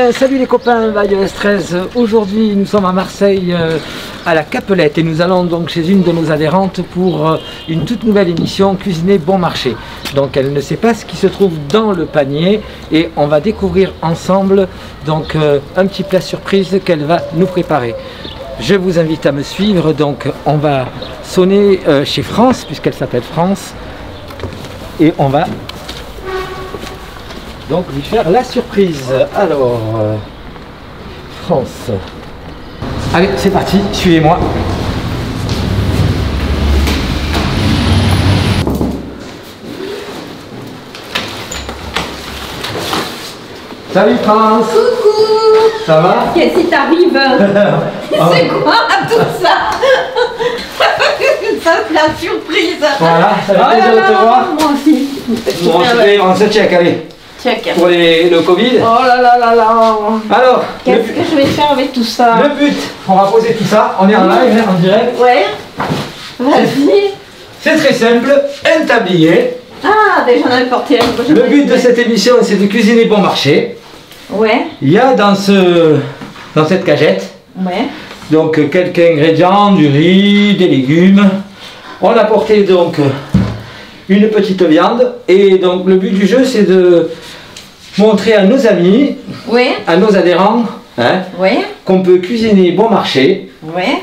bien, salut les copains Bayeux 13. Aujourd'hui, nous sommes à Marseille, à la Capelette, et nous allons donc chez une de nos adhérentes pour une toute nouvelle émission Cuisiner Bon Marché. Donc, elle ne sait pas ce qui se trouve dans le panier et on va découvrir ensemble donc un petit plat surprise qu'elle va nous préparer. Je vous invite à me suivre. Donc, on va sonner chez France puisqu'elle s'appelle France et on va donc lui faire la surprise. Alors, France. Allez, c'est parti, suivez-moi. Salut France. Coucou. Ça va? Qu'est-ce qui t'arrive? C'est quoi tout ça? Ça, c'est la surprise. Voilà, ça fait plaisir de te voir. Moi aussi. Bon, on se check, allez. Check. Pour le Covid. Oh là là là là. Alors, Qu'est-ce que je vais faire avec tout ça? le but, on va poser tout ça, on est en live, en direct. Ouais. Vas-y. C'est très simple, un tablier. Ah, déjà j'en avais porté un. Le but de cette émission, c'est de cuisiner bon marché. Ouais. Il y a dans cette cagette, Ouais. donc quelques ingrédients, du riz, des légumes. On a porté donc une petite viande. Et donc le but du jeu, c'est de montrer à nos amis, Ouais. à nos adhérents, hein, Ouais. qu'on peut cuisiner bon marché. Ouais.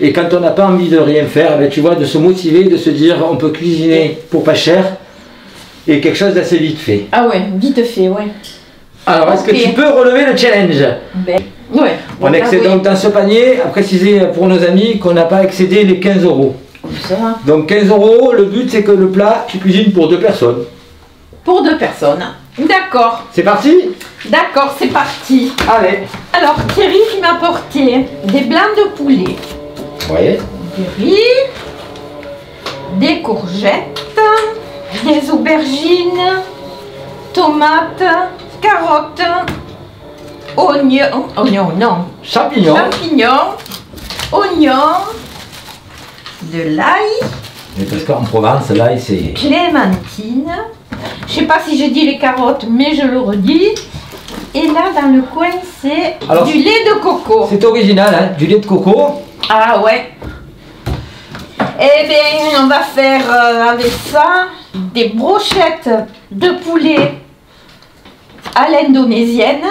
Et quand on n'a pas envie de rien faire, ben, tu vois, de se motiver, de se dire on peut cuisiner pour pas cher et quelque chose d'assez vite fait. Ah ouais, vite fait, ouais. Alors, est-ce que tu peux relever le challenge? Ben, ouais. On excède donc dans ce panier, à préciser pour nos amis qu'on n'a pas excédé les 15 €. Ça va. Donc 15 €, le but c'est que le plat, tu cuisines pour 2 personnes. Pour 2 personnes. D'accord. C'est parti? D'accord, c'est parti. Allez. Alors Thierry qui m'a apporté des blancs de poulet, Ouais. du riz, des courgettes, des aubergines, tomates, carottes, oignons, non, Champignons. champignons, oignons, de l'ail, Mais parce qu'en Provence, là, c'est... clémentine. Je sais pas si j'ai dit les carottes, mais je le redis. Et là, dans le coin, c'est Alors, du lait de coco. C'est original, hein, du lait de coco. Ah ouais. Eh bien, on va faire avec ça des brochettes de poulet à l'indonésienne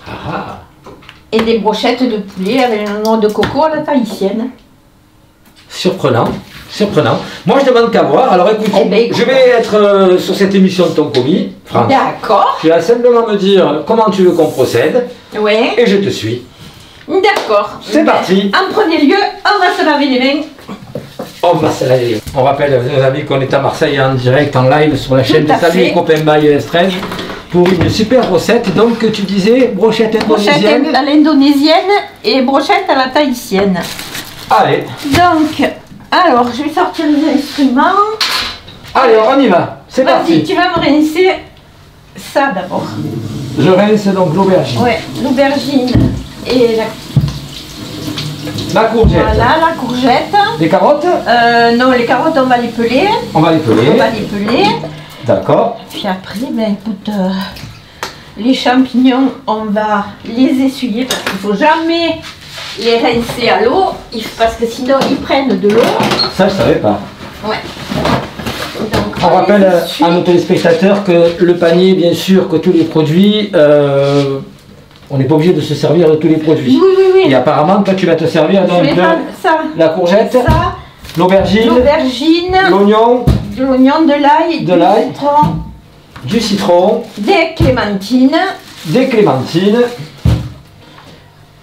Ah. et des brochettes de poulet avec un noix de coco à la tahitienne. Surprenant, surprenant. Moi, je demande qu'à voir. Alors, écoute, Eh ben, je vais être sur cette émission de ton commis, France. D'accord. Tu vas simplement me dire comment tu veux qu'on procède, Ouais. et je te suis. D'accord. C'est parti. En premier lieu, on va se laver les mains. On va se laver. On rappelle à nos amis qu'on est à Marseille en direct, en live sur la chaîne de Tout à Salut fait. les copains Bayeux 13 pour une super recette. Donc, que tu disais, brochette Brochette indonésienne. à l'indonésienne et brochette à la tahitienne. Allez, Donc, alors, je vais sortir les instruments. allez, on y va. C'est Vas-y, parti. tu vas me rincer ça d'abord. Je rince donc l'aubergine. Ouais, l'aubergine et La courgette. voilà, la courgette. Des carottes. Non, les carottes, on va les peler. On va les peler. On va les peler. D'accord. Puis après, ben écoute, les champignons, on va les essuyer parce qu'il ne faut jamais les rincer à l'eau parce que sinon ils prennent de l'eau. Ça, je savais pas. Ouais. Donc, On rappelle les essuie. à nos téléspectateurs que le panier, bien sûr, que tous les produits, on n'est pas obligé de se servir de tous les produits. Oui, oui, oui. Et apparemment, toi, tu vas te servir Je donc vais de prendre ça, la courgette, ça, l'aubergine, l'aubergine, l'oignon, de l'oignon, de l'ail, De du l'ail. citron, du citron, des clémentines, des clémentines.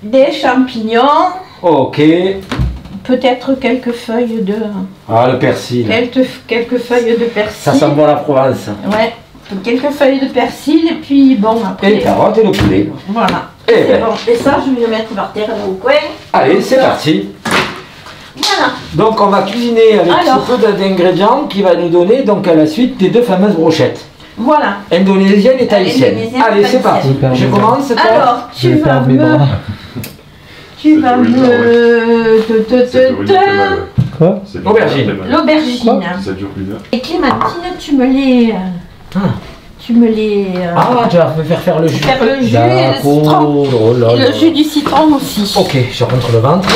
des champignons, Ok. peut-être quelques feuilles de Ah, le persil. quelques feuilles de persil. Ça sent bon la Provence. Ouais, quelques feuilles de persil et puis bon après. Et les carottes et le poulet. Voilà. Eh C'est ben. bon. Et ça, je vais le mettre par terre là au coin. Allez, c'est parti. Voilà. Donc, on va cuisiner avec Alors. ce peu d'ingrédients qui va nous donner donc à la suite les 2 fameuses brochettes. Voilà. Indonésienne et tahitienne. Indonésienne, Allez, c'est parti. tahitienne. Je commence. toi. Alors, tu vas me. Tu vas me. Quoi? Aubergine. L'aubergine. Ça dure 1 heure. Et clémentine, tu me les. Ah. tu me les... Ah, tu vas me faire le jus. Faire le jus et le D'accord. citron. Oh là Et là. le jus du citron aussi. Ok, je rentre le ventre.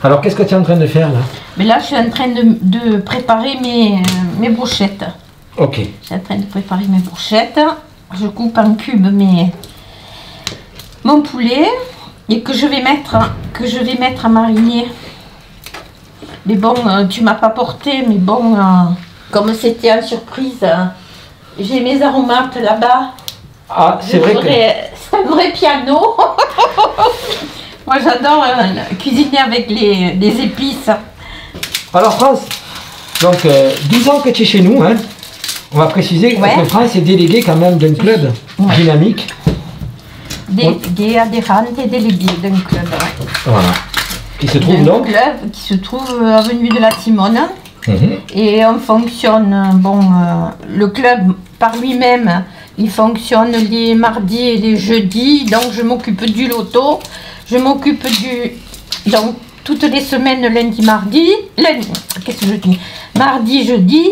Alors, qu'est-ce que tu es en train de faire là? Mais là, je suis en train de préparer mes brochettes. Ok. Je suis en train de préparer mes brochettes. Je coupe en cubes mon poulet et que je vais mettre à mariner. Mais bon, tu m'as pas porté, mais bon, comme c'était en surprise, j'ai mes aromates là-bas. Ah, c'est vrai que... C'est un vrai piano. Moi, j'adore cuisiner avec les épices. Alors, France, donc 12 ans que tu es chez nous, hein. On va préciser Ouais. que France est déléguée quand même d'un club Ouais. dynamique. Des adhérentes et déléguées d'un club. Ouais. Voilà. Qui se trouve D'un donc... club qui se trouve avenue de la Timone. Mhm. Et on fonctionne, le club par lui-même, il fonctionne les mardis et les jeudis. Donc je m'occupe du loto, je m'occupe donc toutes les semaines, lundi, mardi, qu'est-ce que je dis? Mardi, jeudi,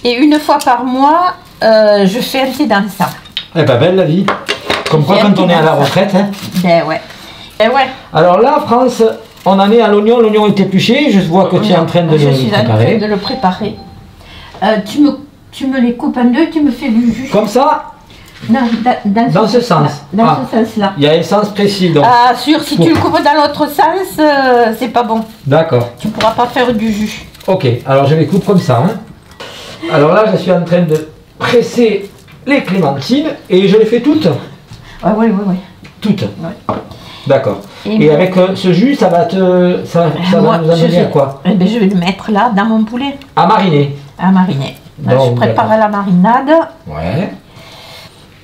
et une fois par mois, je fais un thé dansant. Eh ben, belle la vie. Comme quoi, quand on est à la retraite, hein. Ben ouais. Ben ouais. Alors là, France, on en est à l'oignon. L'oignon est épluché. Je vois que tu es en train de Je le suis en train préparer. de le préparer. Tu me les coupes en deux, tu me fais du jus. Comme ça, Non, dans ce sens. Dans Ah. ce sens-là. Il y a un sens précis. Donc, Ah, sûr, si tu le coupes dans l'autre sens, c'est pas bon. d'accord. Tu pourras pas faire du jus. Ok, alors je les coupe comme ça. Hein. Alors là, je suis en train de presser les clémentines et je les fais toutes. Ouais. Toutes. Ouais. D'accord. Et Et moi- avec ce jus, ça va va Moi, nous amener à quoi? Eh ben, je vais le mettre là, dans mon poulet, À mariner. à mariner. Là, Bon, je prépare d'accord. la marinade. Ouais.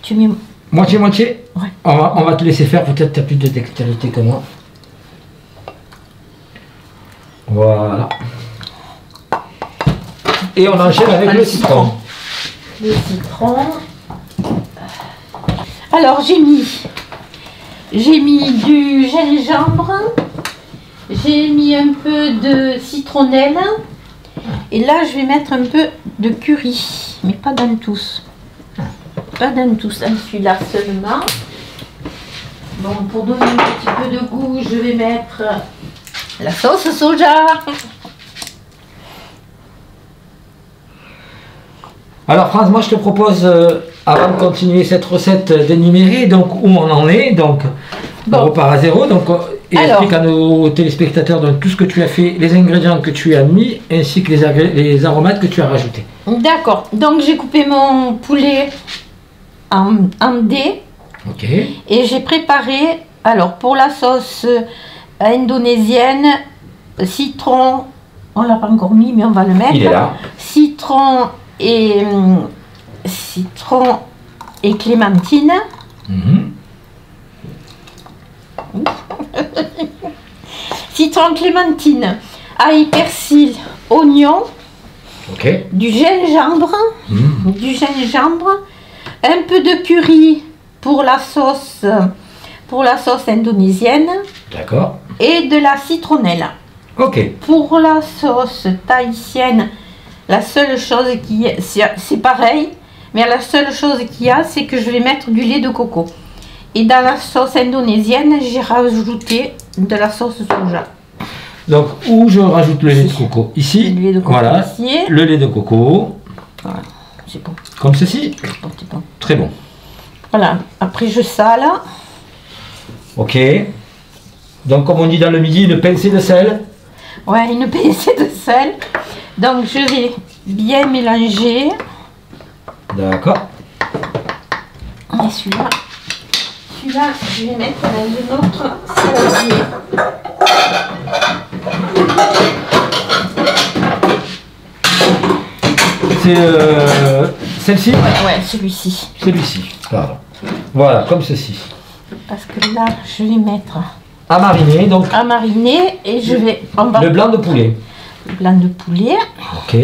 Tu mets... Moitié-moitié. Ouais. On va te laisser faire, peut-être tu as plus de dextérité que moi. Voilà. Et on enchaîne avec le citron. Le citron. Alors, j'ai mis du gingembre. J'ai mis un peu de citronnelle. Et là, je vais mettre un peu de curry, mais pas dans tous. Pas dans tous, dans celui-là seulement. Bon, pour donner un petit peu de goût, je vais mettre la sauce soja. Alors France, moi je te propose, avant de continuer cette recette, d'énumérer donc où on en est. Donc Bon. on repart à zéro. Donc et Alors. explique à nos téléspectateurs donc, tout ce que tu as fait, les ingrédients que tu as mis, ainsi que les aromates que tu as rajoutés. D'accord, donc j'ai coupé mon poulet en dés Ok. et j'ai préparé, alors pour la sauce indonésienne, citron, on l'a pas encore mis mais on va le mettre. Il est là. Citron et clémentine. Mhm. Citron, clémentine, ail, persil, oignon, Ok. du gingembre, Mhm. un peu de curry pour la sauce indonésienne D'accord. et de la citronnelle. Ok. Pour la sauce tahitienne, la seule chose c'est pareil, mais la seule chose qu'il y a, c'est que je vais mettre du lait de coco. Et dans la sauce indonésienne, j'ai rajouté de la sauce soja. Donc où je rajoute le lait de coco? Ici. Le lait de coco Voilà. ici. Le lait de coco. Voilà, c'est bon. Comme ceci. Bon, c'est bon. Très bon. Voilà, après je sale. Ok. Donc comme on dit dans le midi, une pincée de sel. Ouais, une pincée de sel. Donc je vais bien mélanger. D'accord. Et celui-là, je vais mettre dans une autre saladier. C'est celle-ci. Ouais, celui-ci. Celui-ci. Pardon. Voilà, comme ceci. Parce que là, je vais mettre À mariner, donc à mariner et je vais... le blanc de poulet. Le blanc de poulet. Ok.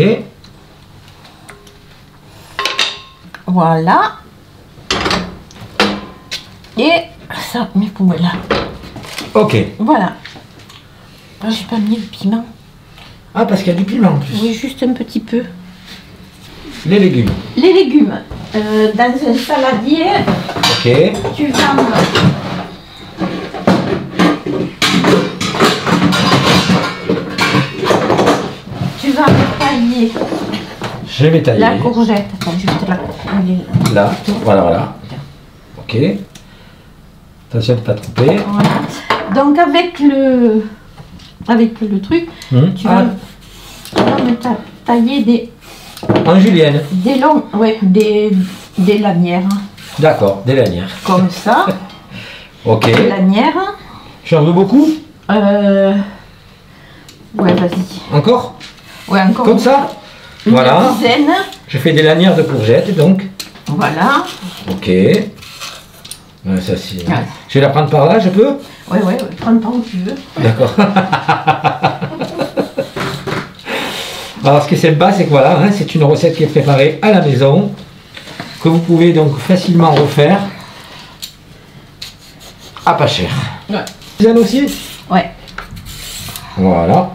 Voilà. Et ça, mes poumelles là. Ok. Voilà. Ah, j'ai pas mis le piment. Ah, parce qu'il y a du piment en plus. Oui, juste un petit peu. Les légumes. Les légumes. Dans un saladier, Ok. tu vas me tailler Je vais tailler. la courgette. Attends, je vais te la couper. Là, voilà. Ok. Attention de ne pas te couper. Voilà. Donc avec le truc, tu vas me tailler En julienne. des longs, ouais, des lanières. D'accord, des lanières. Comme ça. Ok. Des lanières. J'en veux beaucoup? Ouais, vas-y. Encore? Ouais, encore. Comme ça? Une Voilà. dizaine. Je fais des lanières de courgettes donc. Voilà. Ok. Ouais, ça c'est. Je vais la prendre par là, je peux? Ouais, prends le temps où tu veux. D'accord. Alors ce qui est sympa, c'est que voilà, hein, c'est une recette qui est préparée à la maison, que vous pouvez donc facilement refaire à pas cher. Ouais. Tisane aussi? Ouais. Voilà.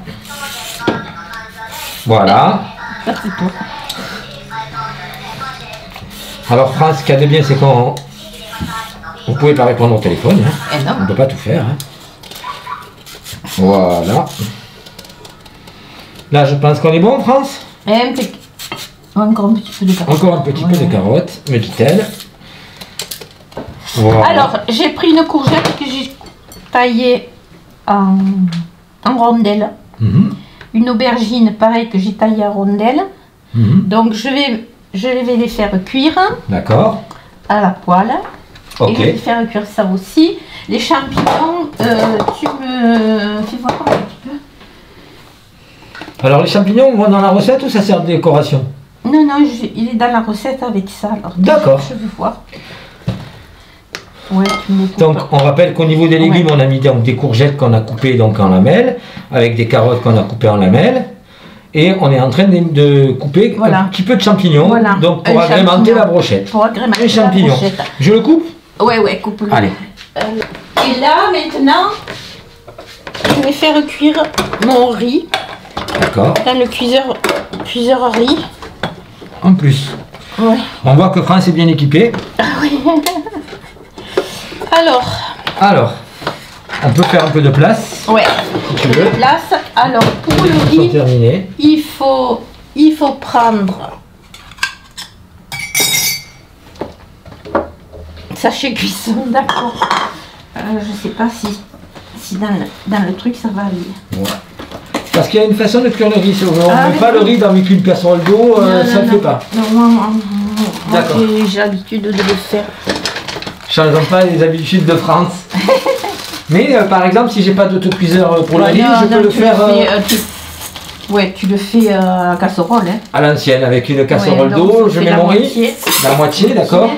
Voilà. Ça c'est tout. Alors France, ce qu'il y a de bien, c'est qu'on... Vous ne pouvez pas répondre au téléphone, hein. Eh non. On ne peut pas tout faire. Hein. Voilà. Là, je pense qu'on est bon, France? Encore un petit peu de carottes. Encore un petit peu de carottes, me dit-elle. Voilà. Alors, j'ai pris une courgette que j'ai taillée en rondelles. Une aubergine, pareil, que j'ai taillée en rondelles. Donc, je vais les faire cuire. D'accord. À la poêle. Ok. Et je vais faire cuire ça aussi. Les champignons, tu me fais voir un petit peu. Alors, les champignons vont dans la recette ou ça sert de décoration? Non, il est dans la recette avec ça. D'accord. Je vais voir. Ouais, tu me coupes. Donc, on rappelle qu'au niveau des légumes, on a mis donc des courgettes qu'on a coupées donc en lamelles, avec des carottes qu'on a coupées en lamelles. Et on est en train de couper un petit peu de champignons, donc pour agrémenter la brochette. Pour agrémenter les champignons. La brochette. Je le coupe? Ouais, coupe-le. Allez. Et là, maintenant, je vais faire cuire mon riz. D'accord. Dans le cuiseur à riz. En plus. Ouais. On voit que France est bien équipée. Ah oui. Alors, on peut faire un peu de place. Ouais. Si tu veux. Place. Alors, pour le riz, terminé. il faut prendre sachet cuisson, d'accord. Je sais pas si dans le truc ça va aller. Ouais. Parce qu'il y a une façon de cuire le riz. On ne met pas oui. le riz dans une casserole d'eau, ça ne fait pas. Non, moi D'accord. j'ai l'habitude de le faire. Changeons pas les habitudes de France. Mais par exemple, si j'ai pas d'autocuiseur pour le riz, je peux le faire tu le fais à casserole. Hein. À l'ancienne, avec une casserole d'eau, je mets mon riz, la moitié, d'accord.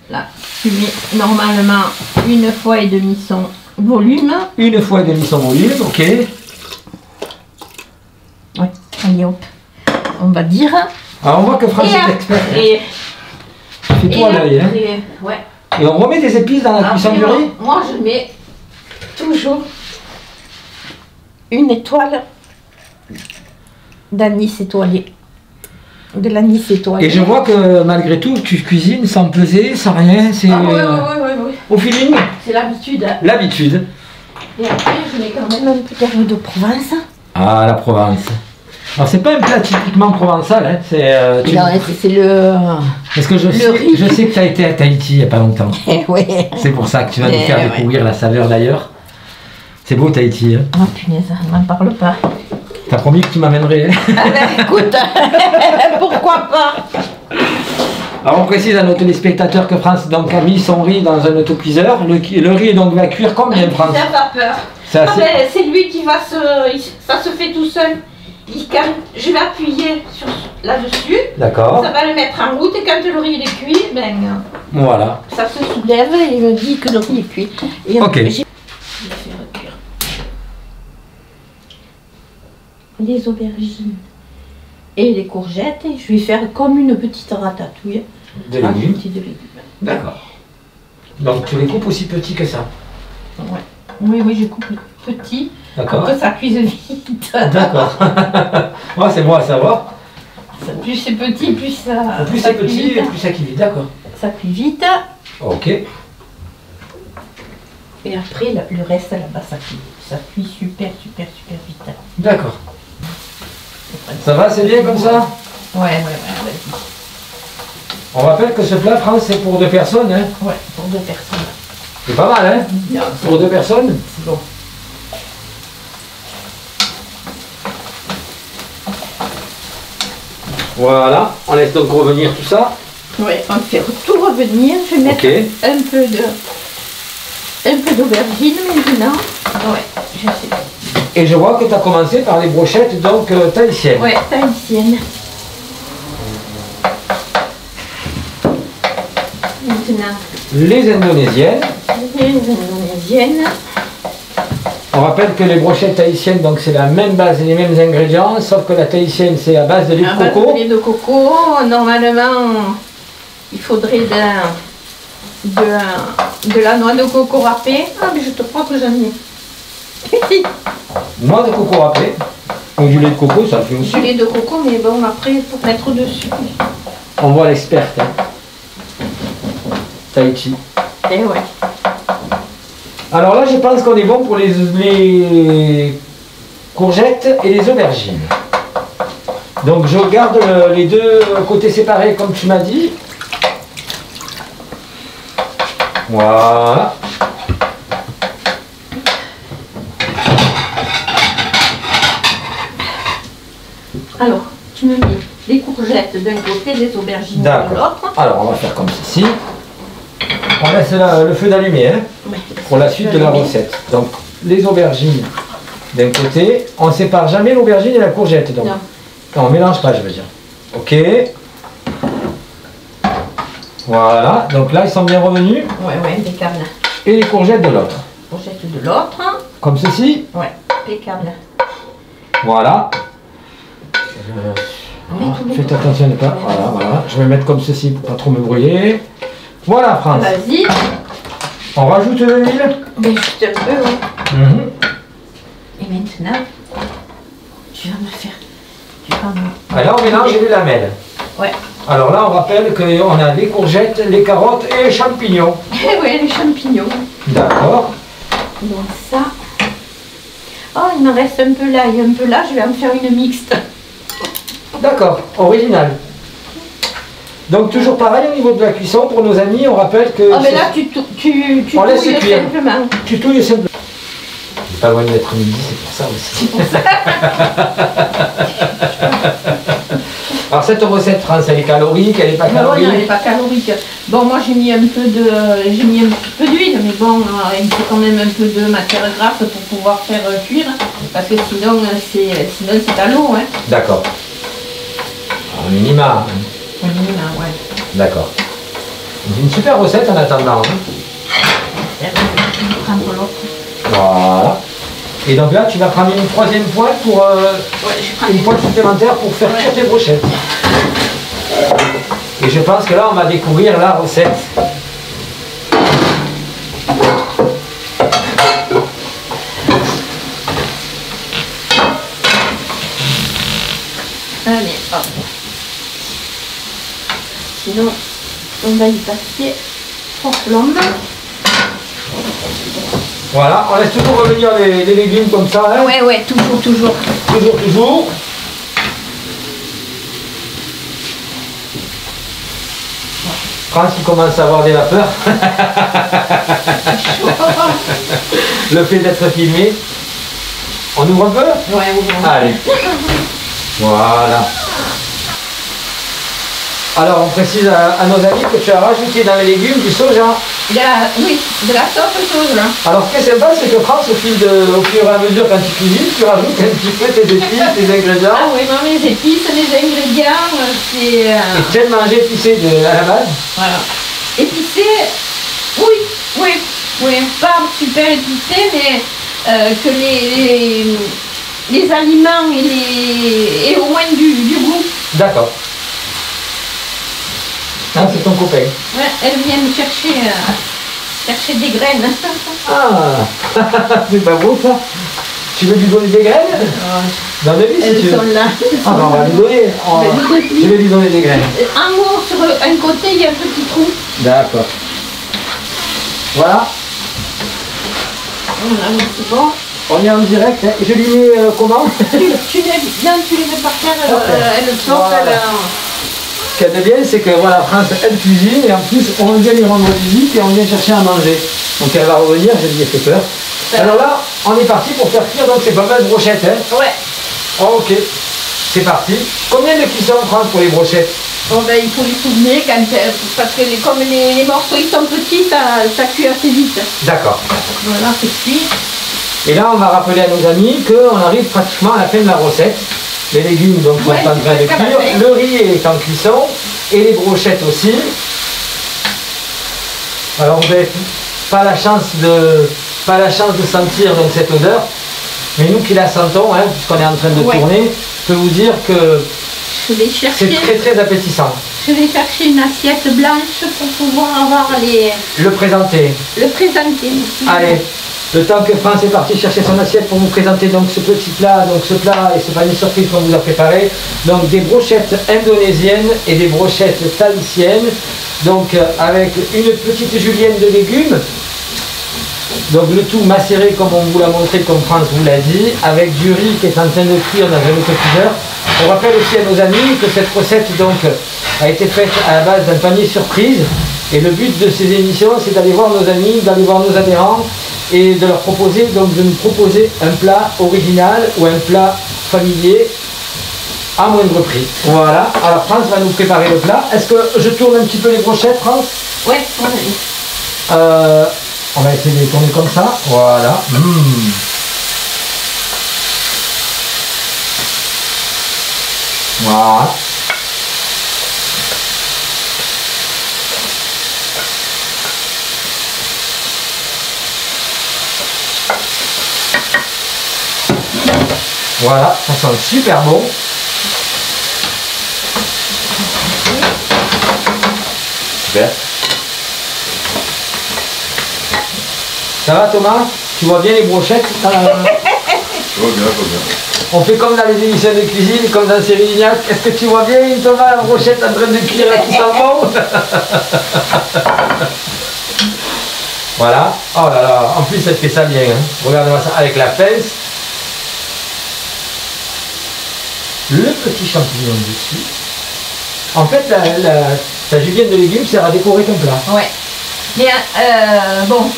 Là, tu mets normalement 1,5 fois son volume. 1,5 fois son volume, ok. Ouais, allez hop, on va dire. Alors on voit que France est expert. Fais-toi à l'œil. Hein. Ouais. Et on remet des épices dans la cuisson du riz? Moi je mets toujours une étoile d'anis étoilé. De l'anis étoilé. Et je vois que malgré tout, tu cuisines sans peser, sans rien. C'est oui. au feeling? C'est l'habitude. L'habitude. Et après, je mets quand même un peu d'herbe de Provence. Ah, la Provence. Alors, c'est pas un plat typiquement provençal, hein. C'est le... Parce que je sais que tu as été à Tahiti il n'y a pas longtemps. Oui. C'est pour ça que tu vas nous faire découvrir la saveur d'ailleurs. C'est beau Tahiti. Hein. Oh punaise, n'en parle pas. T'as promis que tu m'amènerais. Hein. Ah ben écoute, pourquoi pas. Alors on précise à nos téléspectateurs que France donc, a mis son riz dans un autocuiseur. Le riz donc va cuire combien, France? Ça va peur. C'est lui qui va ça se fait tout seul. Je vais appuyer là-dessus. D'accord. Ça va le mettre en route et quand le riz est cuit, voilà. Ça se soulève et il me dit que le riz est cuit. Et ok. Je vais faire cuire les aubergines et les courgettes et je vais faire comme une petite ratatouille. De légumes. De légumes. D'accord. Donc tu les coupes aussi petits que ça? Ouais. Oui, je coupe petit. D'accord. pour que ça cuise vite. D'accord. Ouais, c'est bon à savoir. Plus c'est petit, plus ça. Plus ça c'est cuit petit, vite. plus ça cuit vite. D'accord. Ça cuit vite. Ok. Et après, le reste là-bas, ça cuit super vite. D'accord. Ça va, c'est bien comme ça? Ouais, vas-y. On rappelle que ce plat, France, c'est pour 2 personnes. Hein. Ouais, pour 2 personnes. C'est pas mal, hein? Non, Pour 2 personnes. c'est bon. Voilà, on laisse donc revenir tout ça. Ouais, on fait tout revenir. Je vais mettre Ok. un peu d'aubergine maintenant. Ouais, je sais. Et je vois que tu as commencé par les brochettes donc tahitiennes. Ouais, tahitienne. Maintenant, Les indonésiennes. les indonésiennes. On rappelle que les brochettes tahitiennes, donc c'est la même base et les mêmes ingrédients, sauf que la tahitienne c'est à base de lait de coco. Lait de coco, normalement, il faudrait de la noix de coco râpée. Ah, mais je te crois que j'en ai. Noix de coco râpée. Ou du lait de coco, ça le fait aussi. Du lait de coco, mais bon, après, il faut mettre dessus. On voit l'experte. Hein. Tahiti. Et ouais. Alors là, je pense qu'on est bon pour les courgettes et les aubergines. Donc je garde les 2 côtés séparés comme tu m'as dit. Voilà. Alors, tu me mets les courgettes d'un côté, les aubergines de D'accord. l'autre. Alors on va faire comme ceci. On laisse le feu d'allumer hein, Ouais. pour la suite de la recette. Donc les aubergines d'un côté. On ne sépare jamais l'aubergine et la courgette. Donc. Non. Non, on ne mélange pas, je veux dire. Ok. Voilà. Donc là, ils sont bien revenus. Ouais, impeccable. Et les courgettes de l'autre. Courgette de l'autre. Comme ceci. Ouais, impeccable. Voilà. Faites attention à ne pas. Voilà. Je vais mettre comme ceci pour pas trop me brûler. Voilà, France. Vas-y. On rajoute de l'huile. Mais juste un peu, ouais. Mhm. Et maintenant, tu vas me faire. Alors, on mélange les lamelles. Ouais. Alors là, on rappelle qu'on a les courgettes, les carottes et les champignons. Ouais, les champignons. D'accord. Donc ça. Oh, il m'en reste un peu là et un peu là. Je vais en faire une mixte. D'accord. Original. Donc toujours pareil au niveau de la cuisson pour nos amis, on rappelle que... Oh, mais là, tu On laisse touilles cuire. simplement. Tu touilles simplement. Pas loin d'être midi, c'est pour ça aussi. Alors cette recette, France, elle est calorique, elle n'est pas Non, calorique. non, elle n'est pas calorique. Bon, moi j'ai mis un peu d'huile, mais bon, il faut quand même un peu de matière grasse pour pouvoir faire cuire, parce que sinon c'est à l'eau, hein. D'accord. Un minima. Au minimum, ouais. D'accord. C'est une super recette en attendant. Hein. Je vais prendre l'autre. Voilà. Et donc là, tu vas prendre une 3e pointe pour une pointe supplémentaire pour faire cuire tes brochettes. Et je pense que là, on va découvrir la recette. Allez, hop. Sinon, on va y passer en flambe. Voilà, on laisse toujours revenir les légumes comme ça. Hein. Ouais, toujours. Toujours. France qui commence à avoir des vapeurs. Le fait d'être filmé. On ouvre un peu? Ouais, ouvre. Allez. Voilà. Alors on précise à nos amis que tu as rajouté dans les légumes du soja. Oui, de la sauce soja. Alors ce qui est sympa, c'est que France, au fur et à mesure quand tu cuisines, tu rajoutes un petit peu tes épices, tes ingrédients. Ah oui, non, les épices, les ingrédients, c'est... Et tu aimes manger épicé à la base? Voilà. Épicé, oui, pas super épicé, mais que les aliments et au moins du goût. D'accord. Ah, c'est ton copain. Ouais, elle vient me chercher des graines. Ah, c'est pas beau ça. Tu veux lui donner des graines? Dans le lit, si Elles tu veux. sont là. Ah ben, on va lui donner. Je vais lui donner des graines. En haut, sur un côté, il y a un petit trou. D'accord. Voilà. Voilà, c'est bon. On est en direct. Hein. Je lui mets comment? Tu les mets par terre, elles sortent. Voilà. Ce qu'il y a de bien, c'est que voilà, France, elle cuisine et en plus, on vient lui rendre visite et on vient chercher à manger. Donc elle va revenir, je lui ai fait peur. Alors là, on est parti pour faire cuire donc ces fameuses brochettes. Hein. Ouais. Oh, ok, c'est parti. Combien de cuisson on prend pour les brochettes? Bon, ben, il faut les tourner quand, parce que comme les morceaux ils sont petits, ça cuit assez vite. D'accord. Voilà, c'est cuit. Et là, on va rappeler à nos amis qu'on arrive pratiquement à la fin de la recette. Les légumes donc, sont en train de cuire, le riz est en cuisson et les brochettes aussi. Alors vous n'avez pas la chance de sentir donc, cette odeur, mais nous qui la sentons, hein, puisqu'on est en train de tourner, je peux vous dire que c'est très très appétissant. Je vais chercher une assiette blanche pour pouvoir avoir le présenter. Allez. Le temps que France est parti chercher son assiette pour vous présenter donc ce petit plat, donc ce plat, et c'est pas une surprise qu'on vous a préparé, donc des brochettes indonésiennes et des brochettes tahitiennes, donc avec une petite julienne de légumes, donc le tout macéré comme on vous l'a montré, comme France vous l'a dit, avec du riz qui est en train de cuire dans un autre cuiseur. On rappelle aussi à nos amis que cette recette donc a été faite à la base d'un panier surprise, et le but de ces émissions c'est d'aller voir nos amis, d'aller voir nos adhérents, et de leur proposer, donc de nous proposer un plat original ou un plat familier à moindre prix. Voilà, alors France va nous préparer le plat. Est-ce que je tourne un petit peu les brochettes, France? Oui, on va essayer de les tourner comme ça. Voilà. Voilà. Voilà, ça sent super bon. Super. Ça va Thomas? Tu vois bien les brochettes? Je vois bien. On fait comme dans les émissions de cuisine, comme dans Cyril Lignac. Est-ce que tu vois bien Thomas, la brochette en train de cuire là qui sent bon? Voilà. Oh là là, en plus elle fait ça bien. Hein. Regardez-moi ça avec la pince. Le petit champignon dessus. En fait, la julienne de légumes sert à décorer ton plat. Ouais. Mais bon,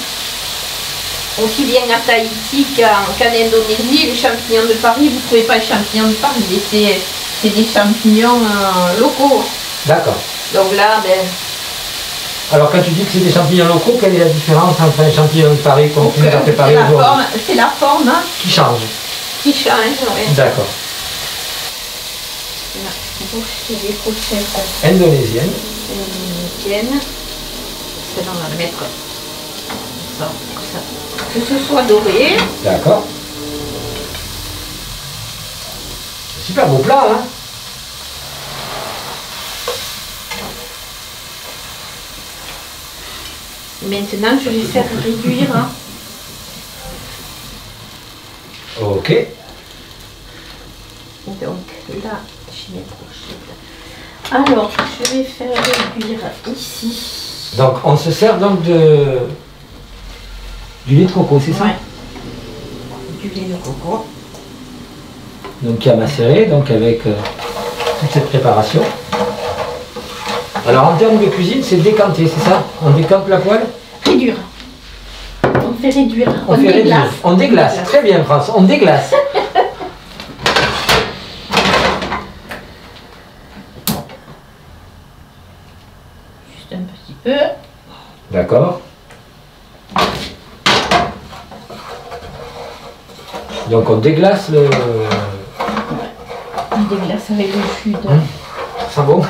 aussi bien à Tahiti qu'en Indonésie, les champignons de Paris, vous ne trouvez pas les champignons de Paris, c'est des champignons locaux. D'accord. Donc là, ben... Alors quand tu dis que c'est des champignons locaux, quelle est la différence entre un champignon de Paris qu'on nous a préparé aujourd'hui? C'est la forme qui change. Qui change, oui. D'accord. C'est des brochettes indonésiennes. Celle-là, on va le mettre ça, que ce soit doré. D'accord. Super beau plat, hein? Maintenant, je vais faire réduire. Hein. Ok. Donc là, j'ai mes brochettes. Alors, je vais faire réduire ici. Donc, on se sert donc du lait de coco, c'est ça? Ouais. Du lait de coco. Donc, qui a macéré, donc avec toute cette préparation. Alors, en termes de cuisine, c'est décanter, c'est ça? On décante la poêle? Réduire. On fait réduire. On fait déglace. réduire. On déglace. Très bien, France. On déglace. Juste un petit peu. D'accord. Donc, on déglace le... On déglace avec le jus de... Ça bon?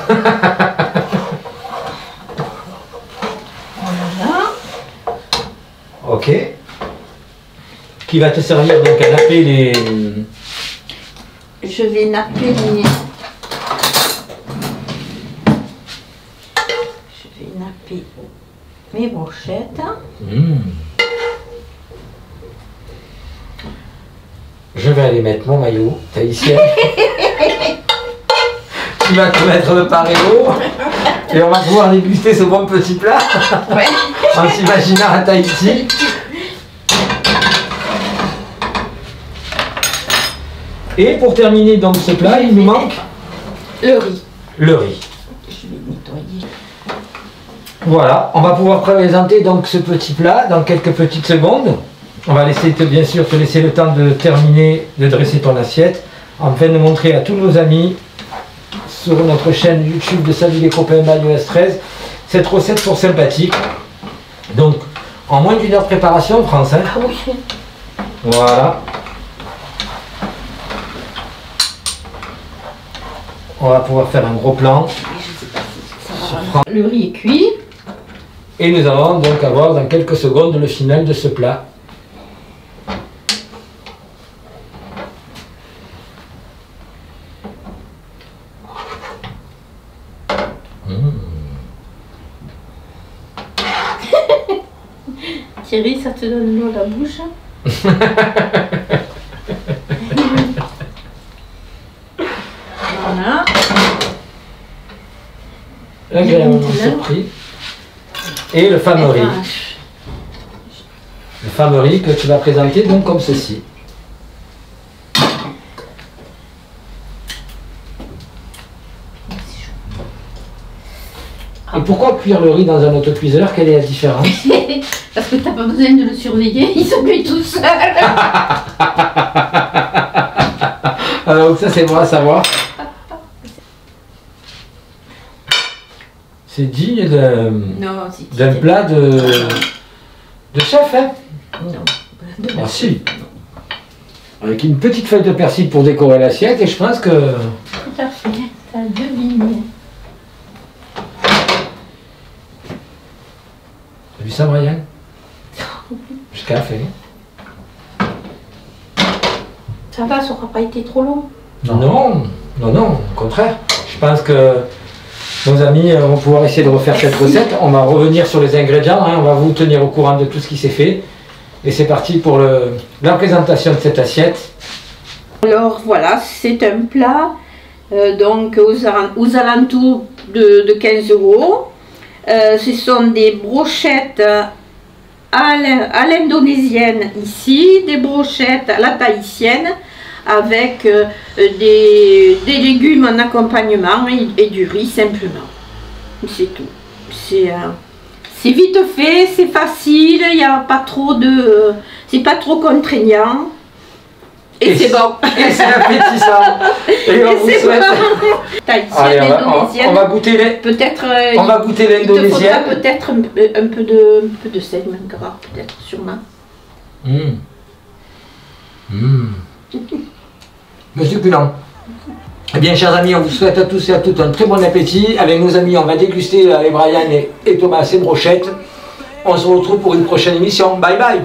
Voilà. Ok. Qui va te servir donc à napper les... Je vais napper les... Je vais napper mes brochettes. Je vais aller mettre mon maillot tahitien. Tu vas te mettre le paréo. Et on va pouvoir déguster ce bon petit plat. Ouais. En s'imaginant à Tahiti. Et pour terminer donc ce plat, il nous manque le riz. le riz. Je vais nettoyer. Voilà, on va pouvoir présenter donc ce petit plat dans quelques petites secondes. On va laisser bien sûr te laisser le temps de terminer de dresser ton assiette, afin de montrer à tous nos amis sur notre chaîne YouTube de Salut les copains Maillot S13 cette recette fort sympathique. Donc en moins d'1 heure de préparation, France. Hein. Ah oui. Voilà. On va pouvoir faire un gros plan. Le riz est cuit. Et nous allons donc avoir dans quelques secondes le final de ce plat. Thierry, ça te donne l'eau à la bouche. Voilà. Agréablement surpris. Et le fameux riz. Le fameux riz que tu vas présenter donc comme ceci. Et pourquoi cuire le riz dans un autocuiseur? Quelle est la différence? Parce que tu n'as pas besoin de le surveiller, il se cuit tout seul. Alors ça c'est bon à savoir. C'est digne d'un plat de chef, hein? Non. Ah si. Avec une petite feuille de persil pour décorer l'assiette et je pense que... Tout à fait, t'as deviné. T'as vu ça, Brian? Jusqu'à la fin. Ça va, ça n'aura pas été trop long. Non, au contraire. Je pense que nos amis vont pouvoir essayer de refaire cette recette. On va revenir sur les ingrédients, hein. On va vous tenir au courant de tout ce qui s'est fait. Et c'est parti pour la présentation de cette assiette. Alors voilà, c'est un plat donc aux alentours de 15 €. Ce sont des brochettes à l'indonésienne ici, des brochettes à la tahitienne avec des légumes en accompagnement et du riz simplement. C'est tout. C'est vite fait, c'est facile, il n'y a pas trop de... c'est pas trop contraignant. Et c'est bon. Et c'est appétissant. Et on vous souhaite... Tahitienne, indonésienne. On va goûter les... Peut-être... on va goûter l'indonésienne. Peut-être un peu de sel, même gras, peut-être, sûrement. Mais succulent. Eh bien, chers amis, on vous souhaite à tous et à toutes un très bon appétit. Avec nos amis, on va déguster avec Brian et Thomas ces brochettes. On se retrouve pour une prochaine émission. Bye bye.